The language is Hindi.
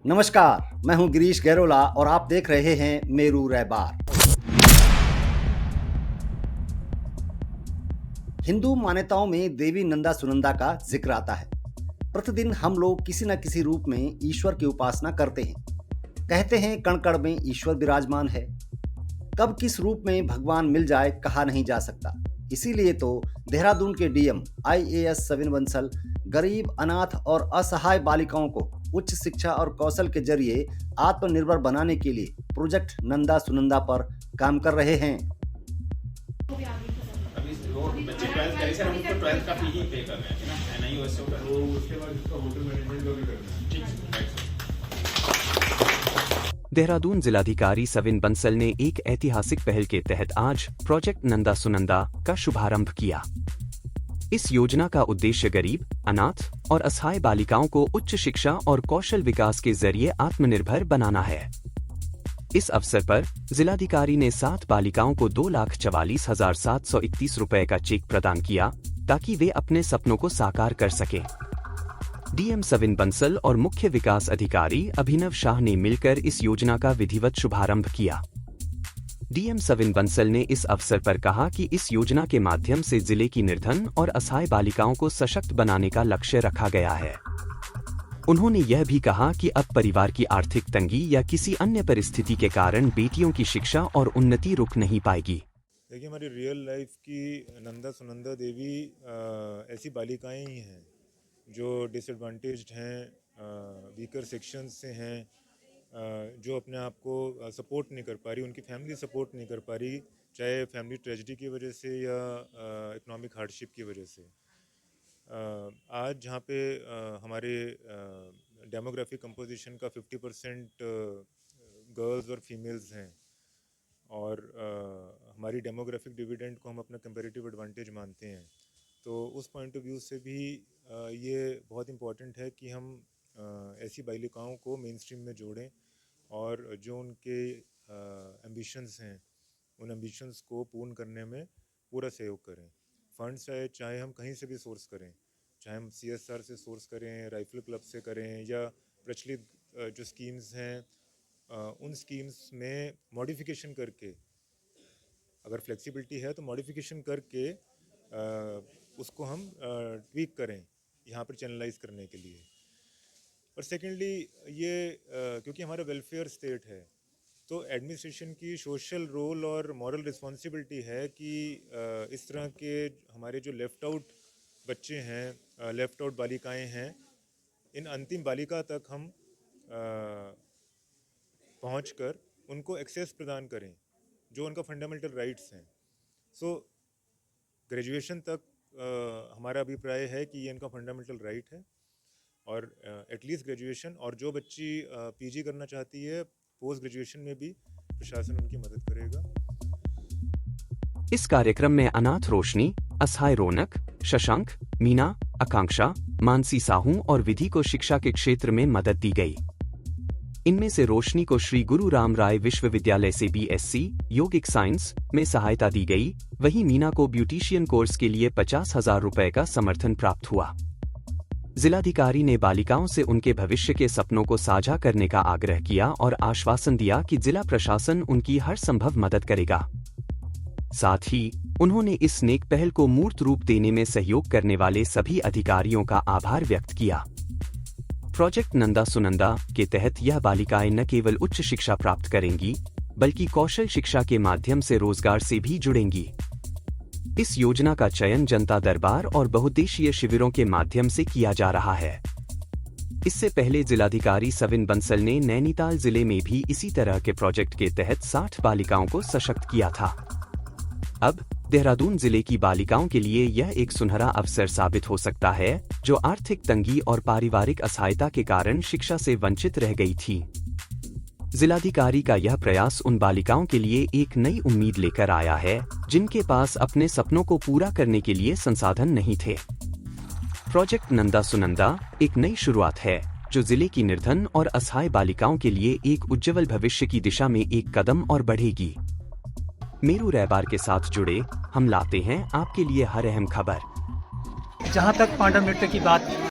नमस्कार, मैं हूं गिरीश गैरोला और आप देख रहे हैं मेरू रैबार। हिंदू मान्यताओं में देवी नंदा सुनंदा का जिक्र आता है। प्रतिदिन हम लोग किसी न किसी रूप में ईश्वर की उपासना करते हैं। कहते हैं कण कण में ईश्वर विराजमान है। कब किस रूप में भगवान मिल जाए कहा नहीं जा सकता। इसीलिए तो देहरादून के डीएम आईएएस सविन बंसल गरीब, अनाथ और असहाय बालिकाओं को उच्च शिक्षा और कौशल के जरिए आत्मनिर्भर बनाने के लिए प्रोजेक्ट नंदा सुनंदा पर काम कर रहे हैं। अभी वो बच्चे 12th करे सर, हम उसको 12th का फी ही पे कर रहे हैं ना, NIOS से होगा। तो उसके बाद इसका होटल मैनेजमेंट का भी करना है। ठीक है। देहरादून जिलाधिकारी सविन बंसल ने एक ऐतिहासिक पहल के तहत आज प्रोजेक्ट नंदा सुनंदा का शुभारंभ किया। इस योजना का उद्देश्य गरीब, अनाथ और असहाय बालिकाओं को उच्च शिक्षा और कौशल विकास के जरिए आत्मनिर्भर बनाना है। इस अवसर पर जिलाधिकारी ने 7 बालिकाओं को 2,44,731 रुपए का चेक प्रदान किया ताकि वे अपने सपनों को साकार कर सकें। डीएम सविन बंसल और मुख्य विकास अधिकारी अभिनव शाह ने मिलकर इस योजना का विधिवत शुभारंभ किया। डीएम सविन बंसल ने इस अवसर पर कहा कि इस योजना के माध्यम से जिले की निर्धन और असहाय बालिकाओं को सशक्त बनाने का लक्ष्य रखा गया है। उन्होंने यह भी कहा कि अब परिवार की आर्थिक तंगी या किसी अन्य परिस्थिति के कारण बेटियों की शिक्षा और उन्नति रुक नहीं पाएगी। देखिए, हमारी रियल लाइफ की नंदा सुनंदा देवी ऐसी बालिकाएं ही हैं जो डिसएडवांटेज्ड हैं, वीकर सेक्शन से हैं, जो अपने आप को सपोर्ट नहीं कर पा रही, उनकी फैमिली सपोर्ट नहीं कर पा रही, चाहे फैमिली ट्रेजिडी की वजह से या इकोनॉमिक हार्डशिप की वजह से। आज जहाँ पे हमारे डेमोग्राफिक कंपोजिशन का 50% गर्ल्स और फीमेल्स हैं और हमारी डेमोग्राफिक डिविडेंड को हम अपना कंपैरेटिव एडवांटेज मानते हैं, तो उस पॉइंट ऑफ व्यू से भी ये बहुत इम्पॉर्टेंट है कि हम ऐसी बालिकाओं को मेन स्ट्रीम में जोड़ें और जो उनके एम्बिशंस हैं उन एम्बिशंस को पूर्ण करने में पूरा सहयोग करें। फंड्स चाहे हम कहीं से भी सोर्स करें, चाहे हम CSR से सोर्स करें, राइफल क्लब से करें, या प्रचलित जो स्कीम्स हैं उन स्कीम्स में मॉडिफिकेशन करके, अगर फ्लेक्सिबिलिटी है तो मॉडिफिकेशन करके उसको हम ट्वीक करें यहाँ पर चैनलाइज करने के लिए। और सेकेंडली ये क्योंकि हमारा वेलफेयर स्टेट है तो एडमिनिस्ट्रेशन की सोशल रोल और मॉरल रिस्पॉन्सिबिलिटी है कि इस तरह के हमारे जो लेफ़्ट आउट बच्चे हैं, लेफ़्ट आउट बालिकाएं हैं, इन अंतिम बालिका तक हम पहुंचकर उनको एक्सेस प्रदान करें जो उनका फंडामेंटल राइट्स हैं। सो ग्रेजुएशन तक हमारा अभिप्राय है कि ये इनका फंडामेंटल राइट है और एटलीस्ट ग्रेजुएशन, और जो बच्ची PG करना चाहती है पोस्ट ग्रेजुएशन में भी प्रशासन उनकी मदद करेगा। इस कार्यक्रम में अनाथ रोशनी, असहाय रौनक, शशांक, मीना, आकांक्षा, मानसी साहू और विधि को शिक्षा के क्षेत्र में मदद दी गई। इनमें से रोशनी को श्री गुरु राम राय विश्वविद्यालय से BSc योगिक साइंस में सहायता दी गई, वहीं मीना को ब्यूटिशियन कोर्स के लिए 50,000 रुपए का समर्थन प्राप्त हुआ। जिलाधिकारी ने बालिकाओं से उनके भविष्य के सपनों को साझा करने का आग्रह किया और आश्वासन दिया कि जिला प्रशासन उनकी हर संभव मदद करेगा। साथ ही उन्होंने इस नेक पहल को मूर्त रूप देने में सहयोग करने वाले सभी अधिकारियों का आभार व्यक्त किया। प्रोजेक्ट नंदा सुनंदा के तहत यह बालिकाएं न केवल उच्च शिक्षा प्राप्त करेंगी बल्कि कौशल शिक्षा के माध्यम से रोजगार से भी जुड़ेंगी। इस योजना का चयन जनता दरबार और बहुउद्देशीय शिविरों के माध्यम से किया जा रहा है। इससे पहले जिलाधिकारी सविन बंसल ने नैनीताल जिले में भी इसी तरह के प्रोजेक्ट के तहत 60 बालिकाओं को सशक्त किया था। अब देहरादून जिले की बालिकाओं के लिए यह एक सुनहरा अवसर साबित हो सकता है जो आर्थिक तंगी और पारिवारिक असहायता के कारण शिक्षा से वंचित रह गई थी। जिलाधिकारी का यह प्रयास उन बालिकाओं के लिए एक नई उम्मीद लेकर आया है जिनके पास अपने सपनों को पूरा करने के लिए संसाधन नहीं थे। प्रोजेक्ट नंदा सुनंदा एक नई शुरुआत है जो जिले की निर्धन और असहाय बालिकाओं के लिए एक उज्जवल भविष्य की दिशा में एक कदम और बढ़ेगी। मेरू रैबार के साथ जुड़े हम लाते हैं आपके लिए हर अहम खबर। जहाँ तक पांडव नृत्य की बात